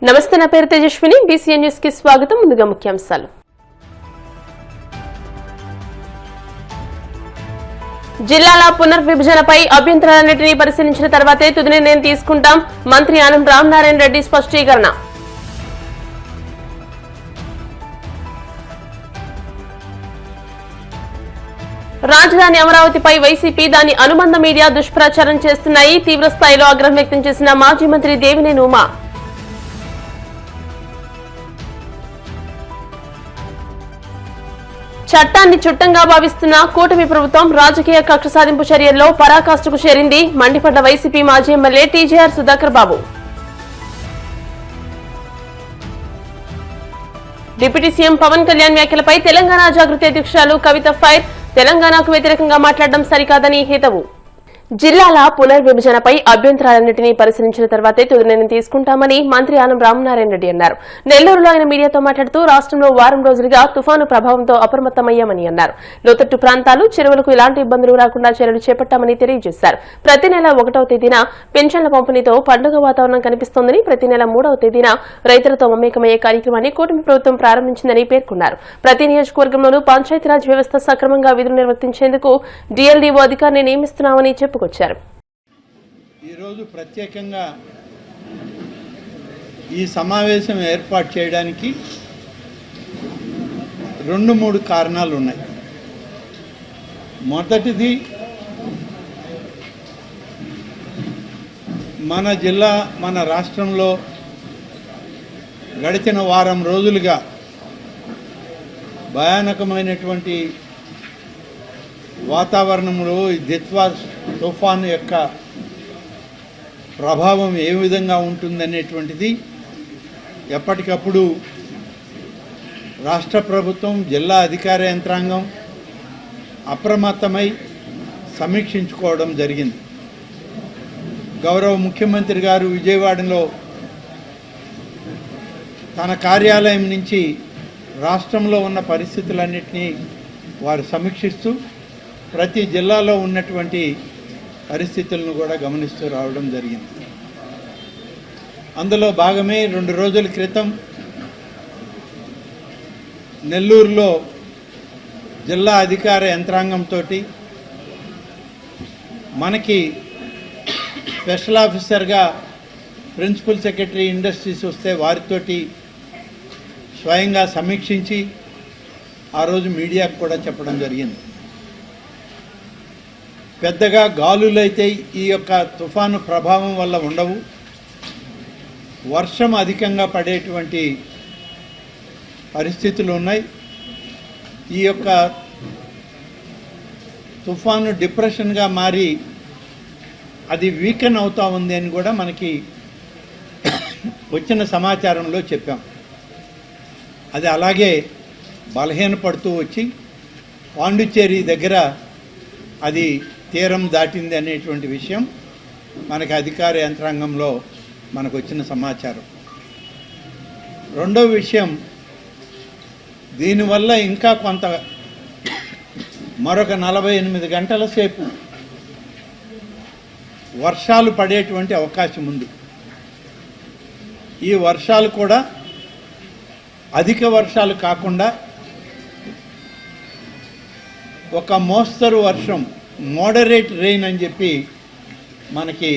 నమస్తే, నా పేరు తేజస్విని. బీసీఎన్ న్యూస్ కి స్వాగతం. ముందుగా ముఖ్యాంశాలు. జిల్లాల పునర్విభజనపై అభ్యంతరాలన్నింటినీ పరిశీలించిన తర్వాతే తుది నిర్ణయం తీసుకుంటాం. మంత్రి ఆనం రామనారాయణ రెడ్డి స్పష్టీకరణ. రాజధాని అమరావతిపై వైసీపీ దాని అనుబంధ మీడియా దుష్ప్రచారం చేస్తున్నాయి. తీవ్ర స్థాయిలో ఆగ్రహం వ్యక్తం చేసిన మాజీ మంత్రి దేవినేని ఉమా. చట్టాన్ని చుట్టంగా భావిస్తున్న కూటమి ప్రభుత్వం రాజకీయ కక్ష సాధింపు చర్యల్లో పరాకాష్ఠకు చేరింది. మండిపడ్డ వైసీపీ మాజీ ఎమ్మెల్యే టీజేఆర్ సుధాకర్ బాబు. డిప్యూటీ సీఎం పవన్ కళ్యాణ్ వ్యాఖ్యలపై తెలంగాణ జాగృతి అధ్యక్షురాలు కవిత ఫైర్. తెలంగాణకు వ్యతిరేకంగా మాట్లాడడం సరికాదని హితవు. జిల్లాల పునర్విభజనపై అభ్యంతరాలన్నింటినీ పరిశీలించిన తర్వాతే తుది నిర్ణయం తీసుకుంటామని మంత్రి ఆనం రామనారాయణ రెడ్డి అన్నారు. నెల్లూరులో ఆయన మీడియాతో మాట్లాడుతూ రాష్ట్రంలో వారం రోజులుగా తుఫాను ప్రభావంతో అప్రమత్తమయ్యామని అన్నారు. లోతట్టు ప్రాంతాలు, చెరువులకు ఎలాంటి ఇబ్బందులు రాకుండా చర్యలు చేపట్టామని తెలియజేశారు. ప్రతి నెల 1వ తేదీన పెన్షన్ల పంపిణీతో పండుగ వాతావరణం కనిపిస్తోందని, ప్రతి నెల 3వ తేదీన రైతులతో మమేకమయ్యే కార్యక్రమాన్ని కూటమి ప్రభుత్వం ప్రారంభించిందని పేర్కొన్నారు. ప్రతి నియోజకవర్గంలోనూ పంచాయతీరాజ్ వ్యవస్థ సక్రమంగా విధులు నిర్వర్తించేందుకు డీఎల్డీఓ అధికారిని నియమిస్తున్నామని చెప్పుకొచ్చారు. ఈరోజు ప్రత్యేకంగా ఈ సమావేశం ఏర్పాటు చేయడానికి 2-3 కారణాలు ఉన్నాయి. మొదటిది, మన జిల్లా, మన రాష్ట్రంలో గడిచిన వారం రోజులుగా భయానకమైనటువంటి వాతావరణంలో ఈ దిత్వా తుఫాను యొక్క ప్రభావం ఏ విధంగా ఉంటుందనేటువంటిది ఎప్పటికప్పుడు రాష్ట్ర ప్రభుత్వం, జిల్లా అధికార యంత్రాంగం అప్రమత్తమై సమీక్షించుకోవడం జరిగింది. గౌరవ ముఖ్యమంత్రి గారు విజయవాడలో తన కార్యాలయం నుంచి రాష్ట్రంలో ఉన్న పరిస్థితులన్నింటినీ వారు సమీక్షిస్తూ ప్రతి జిల్లాలో ఉన్నటువంటి పరిస్థితులను కూడా గమనిస్తూ రావడం జరిగింది. అందులో భాగమే 2 రోజుల క్రితం నెల్లూరులో జిల్లా అధికార యంత్రాంగంతో మనకి స్పెషల్ ఆఫీసర్గా ప్రిన్సిపల్ సెక్రటరీ ఇండస్ట్రీస్ వస్తే వారితోటి స్వయంగా సమీక్షించి ఆ రోజు మీడియాకు కూడా చెప్పడం జరిగింది. పెద్దగా గాలులైతే ఈ యొక్క తుఫాను ప్రభావం వల్ల ఉండవు. వర్షం అధికంగా పడేటువంటి పరిస్థితులు ఉన్నాయి. ఈ యొక్క తుఫాను డిప్రెషన్గా మారి అది వీకెన్ అవుతా ఉంది అని కూడా మనకి వచ్చిన సమాచారంలో చెప్పాం. అది అలాగే బలహీనపడుతూ వచ్చి పాండిచ్చేరి దగ్గర అది తీరం దాటింది అనేటువంటి విషయం మనకి అధికార యంత్రాంగంలో మనకు వచ్చిన సమాచారం. రెండవ విషయం, దీనివల్ల ఇంకా కొంత మరొక 48 గంటల సేపు వర్షాలు పడేటువంటి అవకాశం ఉంది. ఈ వర్షాలు కూడా అధిక వర్షాలు కాకుండా ఒక మోస్తరు వర్షం, మోడరేట్ రెయిన్ అని చెప్పి మనకి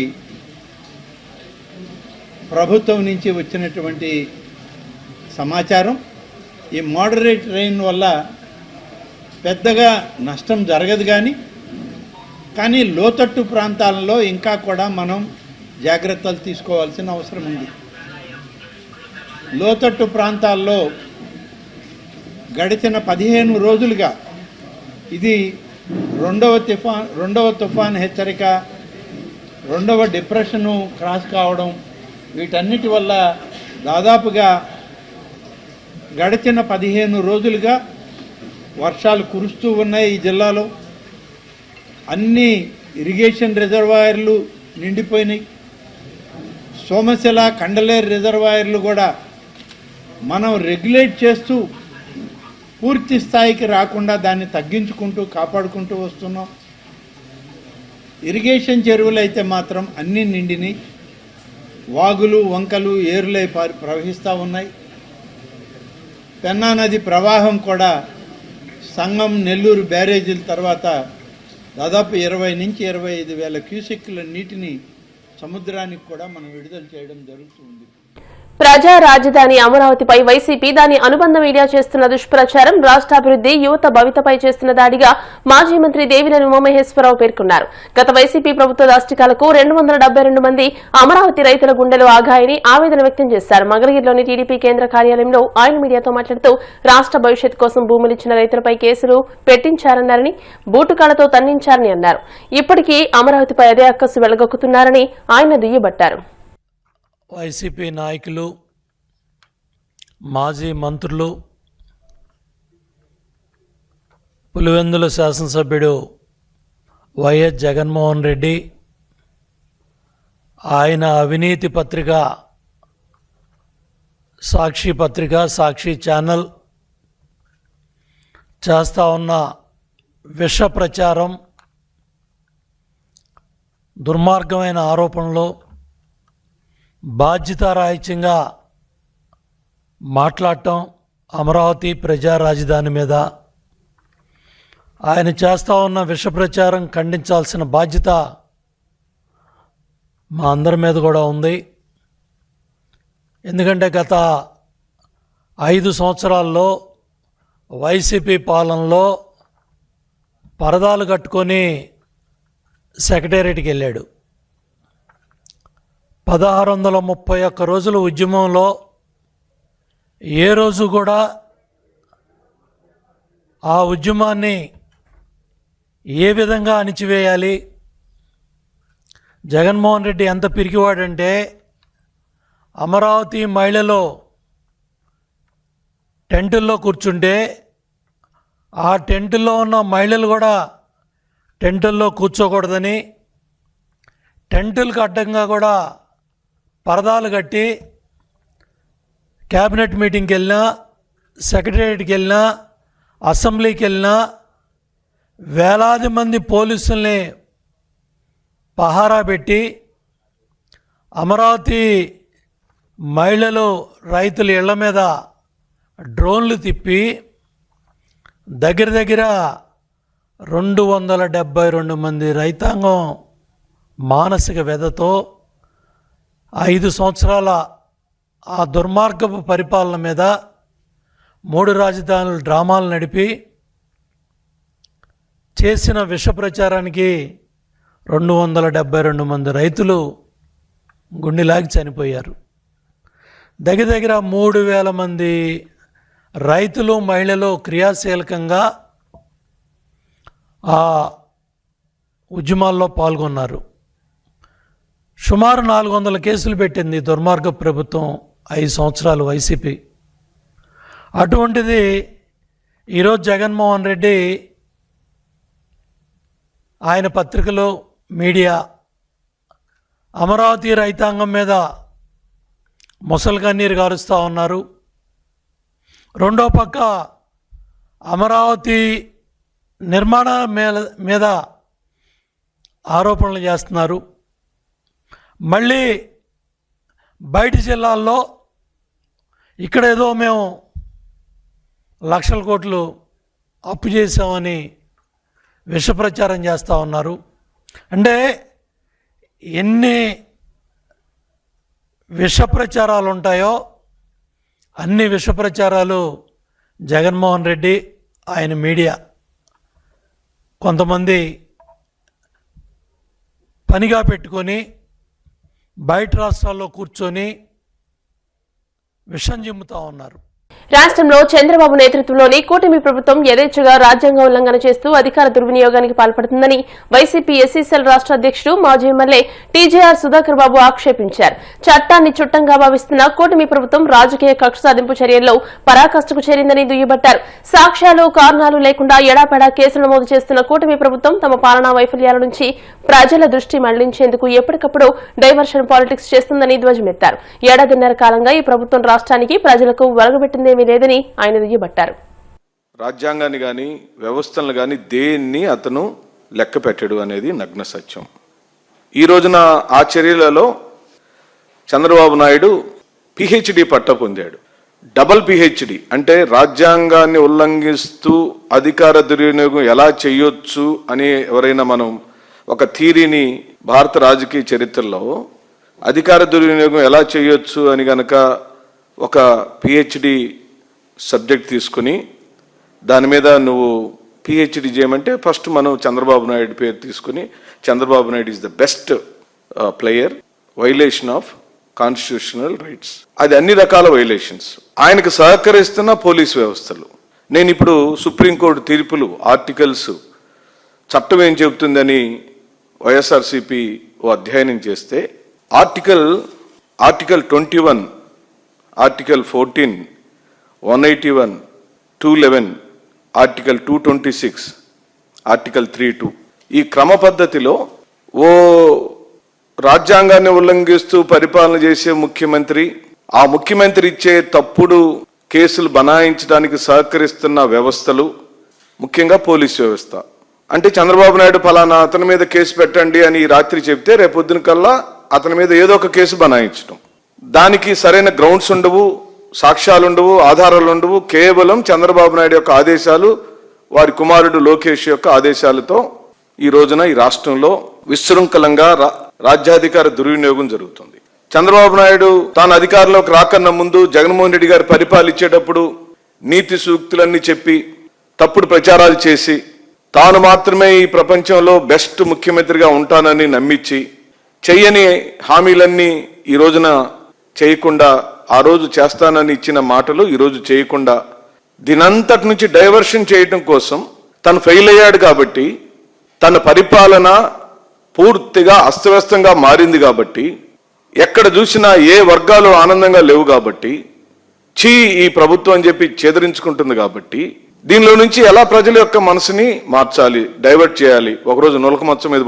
ప్రభుత్వం నుంచి వచ్చినటువంటి సమాచారం. ఈ మోడరేట్ రెయిన్ వల్ల పెద్దగా నష్టం జరగదు, కానీ లోతట్టు ప్రాంతాలలో ఇంకా కూడా మనం జాగ్రత్తలు తీసుకోవాల్సిన అవసరం ఉంది. లోతట్టు ప్రాంతాల్లో గడిచిన 15 రోజులుగా ఇది రెండవ తుఫాన్ హెచ్చరిక, 2వ డిప్రెషను క్రాస్ కావడం, వీటన్నిటి వల్ల దాదాపుగా గడిచిన 15 రోజులుగా వర్షాలు కురుస్తూ ఉన్నాయి. ఈ జిల్లాలో అన్ని ఇరిగేషన్ రిజర్వాయర్లు నిండిపోయినాయి. సోమశిల, కండలేరు రిజర్వాయర్లు కూడా మనం రెగ్యులేట్ చేస్తూ పూర్తి స్థాయికి రాకుండా దాన్ని తగ్గించుకుంటూ కాపాడుకుంటూ వస్తున్నాం. ఇరిగేషన్ చెరువులు అయితే మాత్రం అన్ని నిండిని. వాగులు వంకలు ఏరులై ప్రవహిస్తూ ఉన్నాయి. పెన్నా నది ప్రవాహం కూడా సంగం నెల్లూరు బ్యారేజీల తర్వాత దాదాపు 20 నుంచి 25 వేల క్యూసెక్కుల నీటిని సముద్రానికి కూడా మనం విడుదల చేయడం జరుగుతుంది. ప్రజా రాజధాని అమరావతిపై వైసీపీ దాని అనుబంధ మీడియా చేస్తున్న దుష్ప్రచారం రాష్ట్రాభివృద్ది యువత భవితపై చేస్తున్న దాడిగా మాజీ మంత్రి దేవినేని ఉమామహేశ్వరరావు పేర్కొన్నారు. గత వైసీపీ ప్రభుత్వ దాష్టికాలకు 272 మంది అమరావతి రైతుల గుండెలు ఆగాయని ఆవేదన వ్యక్తం చేశారు. మంగళగిరిలోని టీడీపీ కేంద్ర కార్యాలయంలో ఆయన మీడియాతో మాట్లాడుతూ రాష్ట్ర భవిష్యత్ కోసం భూములిచ్చిన రైతులపై కేసులు పెట్టించారన్నారని, బూటుకాలతో తన్నించారని అన్నారు. ఇప్పటికీ అమరావతిపై అదే అక్కసు వెళ్లగొక్కుతున్నారని ఆయన దుయ్యబట్టారు. వైసీపీ నాయకులు, మాజీ మంత్రులు, పులివెందుల శాసనసభ్యుడు వైఎస్ జగన్మోహన్ రెడ్డి, ఆయన అవినీతి పత్రిక సాక్షి పత్రిక, సాక్షి ఛానల్ చేస్తూ ఉన్న విష ప్రచారం, దుర్మార్గమైన ఆరోపణలు, బాధ్యతారాహిత్యంగా మాట్లాడటం అమరావతి ప్రజా రాజధాని మీద ఆయన చేస్తూ ఉన్న విష ప్రచారం ఖండించాల్సిన బాధ్యత మా అందరి మీద కూడా ఉంది. ఎందుకంటే గత 5 సంవత్సరాల్లో వైసీపీ పాలనలో పరదాలు కట్టుకొని సెక్రటేరియట్కి వెళ్ళాడు. 1631 రోజుల ఉద్యమంలో ఏ రోజు కూడా ఆ ఉద్యమాన్ని ఏ విధంగా అణిచివేయాలి, జగన్మోహన్ రెడ్డి ఎంత పిరికివాడంటే అమరావతి మహిళలు టెంటుల్లో కూర్చుంటే ఆ టెంటుల్లో ఉన్న మహిళలు కూడా టెంటుల్లో కూర్చోకూడదని, టెంటులకు అడ్డంగా కూడా పరదాలు కట్టి క్యాబినెట్ మీటింగ్కి వెళ్ళినా, సెక్రటేరియట్కి వెళ్ళినా, అసెంబ్లీకి వెళ్ళినా వేలాది మంది పోలీసుల్ని పహారా పెట్టి అమరావతి మహిళలు, రైతుల ఇళ్ల మీద డ్రోన్లు తిప్పి దగ్గర 272 మంది రైతాంగం మానసిక వ్యధతో 5 సంవత్సరాల ఆ దుర్మార్గపు పరిపాలన మీద 3 రాజధానుల డ్రామాలు నడిపి చేసిన విష ప్రచారానికి 272 మంది రైతులు గుండెలాగి చనిపోయారు. దగ్గర 3,000 మంది రైతులు, మహిళలు క్రియాశీలకంగా ఆ ఉద్యమాల్లో పాల్గొన్నారు. సుమారు 400 కేసులు పెట్టింది దుర్మార్గ ప్రభుత్వం 5 సంవత్సరాలు వైసీపీ. అటువంటిది ఈరోజు జగన్మోహన్ రెడ్డి ఆయన పత్రికలు, మీడియా అమరావతి రైతాంగం మీద ముసలి కన్నీరు గారుస్తూ ఉన్నారు. రెండో పక్క అమరావతి నిర్మాణాల మీద ఆరోపణలు చేస్తున్నారు. మళ్ళీ బయటి జిల్లాల్లో ఇక్కడేదో మేము లక్షల కోట్లు అప్పు చేసామని విష ప్రచారం చేస్తూ ఉన్నారు. అంటే ఎన్ని విష ప్రచారాలు ఉంటాయో అన్ని విష ప్రచారాలు జగన్మోహన్ రెడ్డి, ఆయన మీడియా కొంతమంది పనిగా పెట్టుకొని బయట రాష్ట్రాల్లో కూర్చొని విషం చిమ్ముతూ ఉన్నారు. రాష్ట్రంలో చంద్రబాబు నేతృత్వంలోని కూటమి ప్రభుత్వం యథేచ్ఛగా రాజ్యాంగ ఉల్లంఘన చేస్తూ అధికార దుర్వినియోగానికి పాల్పడుతుందని వైసీపీ ఎస్సీసీఎల్ రాష్ట్ర అధ్యక్షుడు మాజీ ఎమ్మెల్యే టీజేఆర్ సుధాకర్ బాబు ఆక్షేపించారు. చట్టాన్ని చుట్టంగా భావిస్తున్న కూటమి ప్రభుత్వం రాజకీయ కక్ష సాధింపు చర్యల్లో పరాకాష్ఠకు చేరిందని దుయ్యబట్టారు. సాక్ష్యాలు, కారణాలు లేకుండా ఎడాపెడా కేసులు నమోదు చేస్తున్న కూటమి ప్రభుత్వం తమ పాలనా వైఫల్యాల నుంచి ప్రజల దృష్టి మళ్లించేందుకు ఎప్పటికప్పుడు డైవర్షన్ పాలిటిక్స్ చేస్తుందని ధ్వజమెత్తారు. ఏడాదిన్నర కాలంగా ఈ ప్రభుత్వం రాష్ట్రానికి, ప్రజలకు వలగబెట్టిందేమీ లేదని ఆయన దుయ్యబట్టారు. రాజ్యాంగాన్ని గాని, వ్యవస్థలను గాని దేన్ని అతను లెక్క పెట్టడు అనేది నగ్న సత్యం. ఈ రోజున ఆ చర్యలలో చంద్రబాబు నాయుడు పిహెచ్డి పట్టా పొందాడు. డబల్ పిహెచ్డి అంటే రాజ్యాంగాన్ని ఉల్లంఘిస్తూ అధికార దుర్వినియోగం ఎలా చేయొచ్చు అని ఎవరైనా మనం ఒక థీరీని భారత రాజకీయ చరిత్రలో అధికార దుర్వినియోగం ఎలా చేయొచ్చు అని గనక ఒక పిహెచ్డి సబ్జెక్ట్ తీసుకుని దాని మీద నువ్వు పిహెచ్డి చేయమంటే ఫస్ట్ మనం చంద్రబాబు నాయుడు పేరు తీసుకుని Chandrababu Naidu is the best player, violation of constitutional rights. అది అన్ని రకాల వైలేషన్స్. ఆయనకు సహకరిస్తున్న పోలీసు వ్యవస్థలు. నేను ఇప్పుడు సుప్రీంకోర్టు తీర్పులు, ఆర్టికల్స్, చట్టం ఏం చెబుతుందని వైఎస్ఆర్సిపి ఓ అధ్యయనం చేస్తే ఆర్టికల్ 21, ఆర్టికల్ 14, 181, 211, ఆర్టికల్ 226, ఆర్టికల్ 32 ఈ క్రమ పద్ధతిలో ఓ రాజ్యాంగాన్ని ఉల్లంఘిస్తూ పరిపాలన చేసే ముఖ్యమంత్రి, ఆ ముఖ్యమంత్రి ఇచ్చే తప్పుడు కేసులు బనాయించడానికి సహకరిస్తున్న వ్యవస్థలు, ముఖ్యంగా పోలీసు వ్యవస్థ. అంటే చంద్రబాబు నాయుడు ఫలానా అతని మీద కేసు పెట్టండి అని రాత్రి చెప్తే రేపొద్దున కల్లా అతని మీద ఏదో ఒక కేసు బనాయించడం. దానికి సరైన గ్రౌండ్స్ ఉండవు, సాక్ష్యాలు ఉండవు, ఆధారాలు ఉండవు. కేవలం చంద్రబాబు నాయుడు యొక్క ఆదేశాలు, వారి కుమారుడు లోకేష్ యొక్క ఆదేశాలతో ఈ రోజున ఈ రాష్ట్రంలో విశృంఖలంగా రాజ్యాధికార దుర్వినియోగం జరుగుతుంది. చంద్రబాబు నాయుడు తాను అధికారంలోకి రాకన్నా ముందు జగన్మోహన్ రెడ్డి గారు పరిపాలించేటప్పుడు నీతి సూక్తులన్నీ చెప్పి తప్పుడు ప్రచారాలు చేసి తాను మాత్రమే ఈ ప్రపంచంలో బెస్ట్ ముఖ్యమంత్రిగా ఉంటానని నమ్మించి చెయ్యని హామీలన్నీ ఈ రోజున చేయకుండా, ఆ రోజు చేస్తానని ఇచ్చిన మాటలు ఈ రోజు చేయకుండా దీనంతటి నుంచి డైవర్షన్ చేయడం కోసం తను ఫెయిల్ అయ్యాడు. కాబట్టి తన పరిపాలన పూర్తిగా అస్తవ్యస్తంగా మారింది. కాబట్టి ఎక్కడ చూసినా ఏ వర్గాలు ఆనందంగా లేవు. కాబట్టి ఈ ప్రభుత్వం అని చెప్పి చేదరించుకుంటుంది. కాబట్టి దీనిలో నుంచి ఎలా ప్రజల యొక్క మనసుని మార్చాలి, డైవర్ట్ చేయాలి. ఒకరోజు నొలక మంచం మీద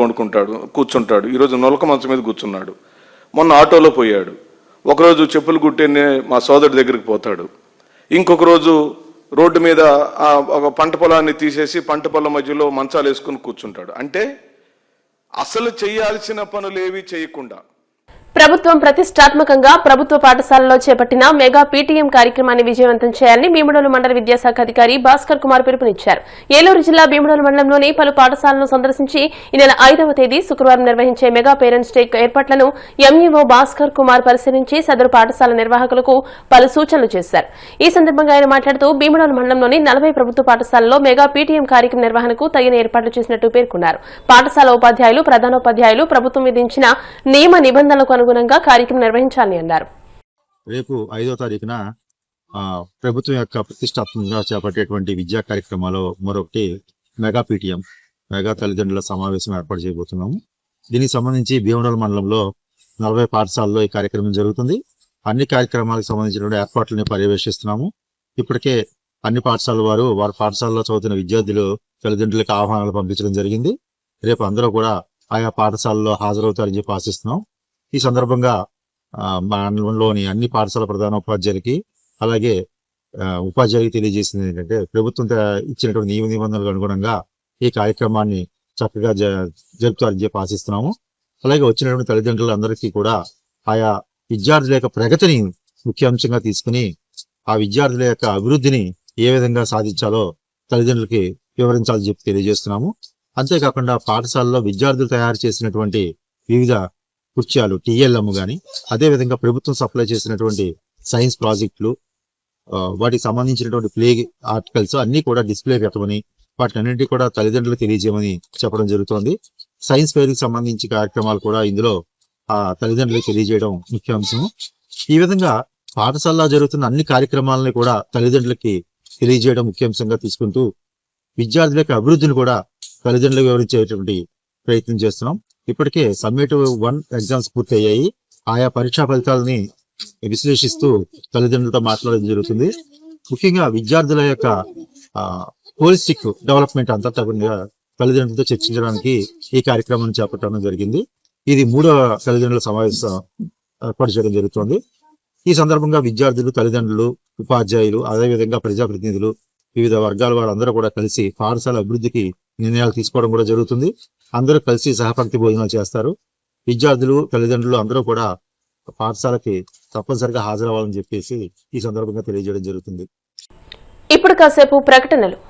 కూర్చుంటాడు, ఈరోజు నొలక మంచం మీద కూర్చున్నాడు. మొన్న ఆటోలో పోయాడు, ఒకరోజు చెప్పులు కుట్టే మా సోదరుడి దగ్గరికి పోతాడు, ఇంకొక రోజు రోడ్డు మీద ఒక పంట పొలాన్ని తీసేసి పంట పొలం మధ్యలో మంచాలు వేసుకుని కూర్చుంటాడు. అంటే అసలు చేయాల్సిన పనులేవి చేయకుండా ప్రభుత్వం ప్రతిష్టాత్మకంగా ప్రభుత్వ పాఠశాలలో చేపట్టిన మెగా పీటీఎం కార్యక్రమాన్ని విజయవంతం చేయాలని భీమడోలు మండల విద్యాశాఖ అధికారి భాస్కర్ కుమార్ పిలుపునిచ్చారు. ఏలూరు జిల్లా భీమడోలు మండలంలోని పలు పాఠశాలను సందర్శించి ఈ నెల 5వ తేదీ శుక్రవారం నిర్వహించే మెగా పేరెంట్స్ డే ఏర్పాట్లను ఎంఈఓ భాస్కర్ కుమార్ పరిశీలించి సదరు పాఠశాల నిర్వాహకులకు పలు సూచనలు చేశారు. ఈ సందర్భంగా ఆయన మాట్లాడుతూ భీమడోలు మండలంలోని 40 ప్రభుత్వ పాఠశాలలో మెగా పీటీఎం కార్యక్రమ నిర్వహణకు తగిన ఏర్పాట్లు చేసినట్టు పేర్కొన్నారు. పాఠశాల ఉపాధ్యాయులు, ప్రధానోపాధ్యాయులు ప్రభుత్వం విధించిన నియమ నిబంధనలకు అనుగుణంగా కార్యక్రమం నిర్వహించాలని అన్నారు. రేపు 5వ తారీఖున ప్రభుత్వం యొక్క ప్రతిష్టాత్మకంగా చేపట్టేటువంటి విద్యా కార్యక్రమాలు మరొకటి మెగా పీటీఎం, మెగా తల్లిదండ్రుల సమావేశం ఏర్పాటు చేయబోతున్నాము. దీనికి సంబంధించి భీమడోలు మండలంలో 40 పాఠశాలలో ఈ కార్యక్రమం జరుగుతుంది. అన్ని కార్యక్రమాలకు సంబంధించిన ఏర్పాట్లని పర్యవేక్షిస్తున్నాము. ఇప్పటికే అన్ని పాఠశాలల వారి పాఠశాలలో చదువుతున్న విద్యార్థులు తల్లిదండ్రులకు ఆహ్వానాలు పంపించడం జరిగింది. రేపు అందరూ కూడా ఆయా పాఠశాలలో హాజరవుతారని చెప్పి ఆశిస్తున్నాం. ఈ సందర్భంగా మండలంలోని అన్ని పాఠశాల ప్రధానోపాధ్యాయులకి అలాగే ఉపాధ్యాయులకి తెలియజేసింది ఏంటంటే ప్రభుత్వం ఇచ్చినటువంటి నియమ నిబంధనలకు అనుగుణంగా ఈ కార్యక్రమాన్ని చక్కగా జరుపుతారని చెప్పి ఆశిస్తున్నాము. అలాగే వచ్చినటువంటి తల్లిదండ్రులందరికీ కూడా ఆయా విద్యార్థుల యొక్క ప్రగతిని ముఖ్య అంశంగా తీసుకుని ఆ విద్యార్థుల యొక్క అభివృద్ధిని ఏ విధంగా సాధించాలో తల్లిదండ్రులకి వివరించాలని చెప్పి తెలియజేస్తున్నాము. అంతేకాకుండా పాఠశాలలో విద్యార్థులు తయారు చేసినటువంటి వివిధ కుర్చీలు, టీఎల్ఎం గాని, అదేవిధంగా ప్రభుత్వం సప్లై చేసినటువంటి సైన్స్ ప్రాజెక్టులు, వాటికి సంబంధించినటువంటి ప్లే ఆర్టికల్స్ అన్ని కూడా డిస్ప్లే పెట్టమని, వాటినన్నింటినీ కూడా తల్లిదండ్రులకు తెలియజేయమని చెప్పడం జరుగుతోంది. సైన్స్ ఫెయిర్ కి సంబంధించి కార్యక్రమాలు కూడా ఇందులో తల్లిదండ్రులకు తెలియజేయడం ముఖ్య అంశం. ఈ విధంగా పాఠశాలలో జరుగుతున్న అన్ని కార్యక్రమాలని కూడా తల్లిదండ్రులకి తెలియజేయడం ముఖ్య అంశంగా తీసుకుంటూ విద్యార్థుల యొక్క అభివృద్ధిని కూడా తల్లిదండ్రులకు వివరించేటువంటి ప్రయత్నం చేస్తున్నాం. ఇప్పటికే సమ్మేటివ్ 1 ఎగ్జామ్స్ పూర్తి అయ్యాయి. ఆయా పరీక్షా ఫలితాలని విశ్లేషిస్తూ తల్లిదండ్రులతో మాట్లాడడం జరుగుతుంది. ముఖ్యంగా విద్యార్థుల యొక్క హోలిస్టిక్ డెవలప్మెంట్ అంతటా తల్లిదండ్రులతో చర్చించడానికి ఈ కార్యక్రమాన్ని చేపట్టడం జరిగింది. ఇది 3వ తల్లిదండ్రుల సమావేశం ఏర్పాటు చేయడం జరుగుతోంది. ఈ సందర్భంగా విద్యార్థులు, తల్లిదండ్రులు, ఉపాధ్యాయులు, అదేవిధంగా ప్రజాప్రతినిధులు, వివిధ వర్గాల వారందరూ కూడా కలిసి పాఠశాల అభివృద్ధికి నిర్ణయాలు తీసుకోవడం కూడా జరుగుతుంది. అందరూ కలిసి సహపంక్తి భోజనాలు చేస్తారు. విద్యార్థులు, తల్లిదండ్రులు అందరూ కూడా పాఠశాలకి తప్పనిసరిగా హాజరవ్వాలని చెప్పేసి ఈ సందర్భంగా తెలియజేయడం జరుగుతుంది. ఇప్పుడు కాసేపు ప్రకటనలు.